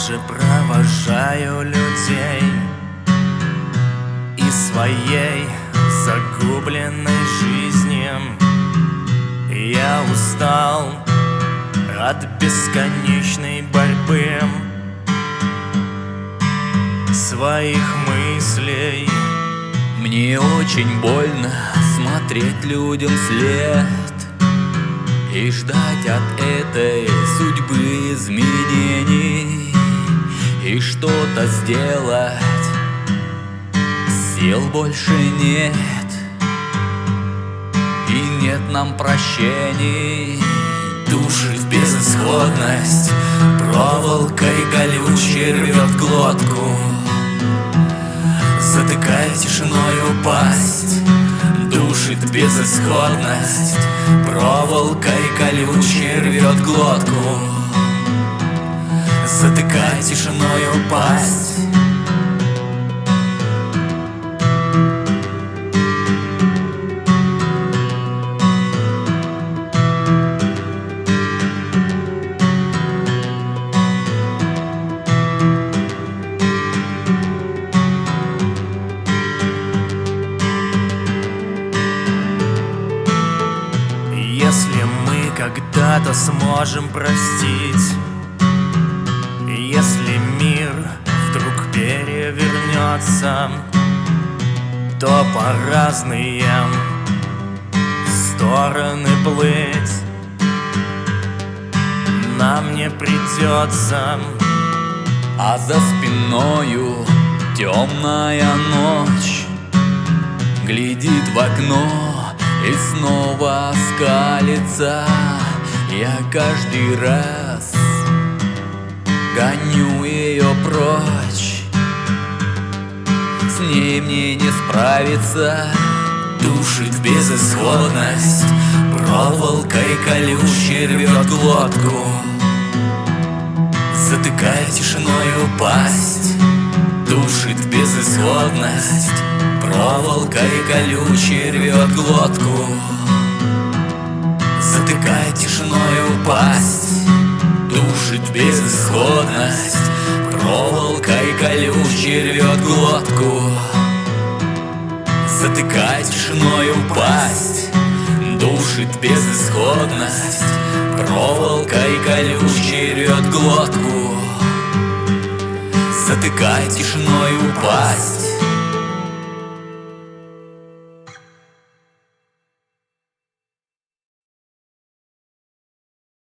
также провожаю людей из своей загубленной жизни. Я устал от бесконечной борьбы своих мыслей. Мне очень больно смотреть людям вслед и ждать от этой судьбы изменений, и что-то сделать сил больше нет, и нет нам прощений. Душит в безысходность, проволокой колючей рвет глотку, затыкая тишиною пасть. Душит безысходность, проволокой колючей рвет глотку, затыкая тишиною пасть. Если мы когда-то сможем простить, если мир вдруг перевернется, то по разные стороны плыть нам не придется. А за спиною темная ночь глядит в окно и снова скалится. Я каждый раз гоню ее прочь, с ней мне не справиться. Душит безысходность, проволокой колючей рвет глотку, затыкая тишиною пасть. Душит безысходность, проволокой колючей рвет глотку, затыкая тишиною пасть. Душит безысходность, проволокой колючей рвет глотку, затыкая тишиною пасть. Душит безысходность, проволокой колючей рвет глотку, затыкая тишиною пасть.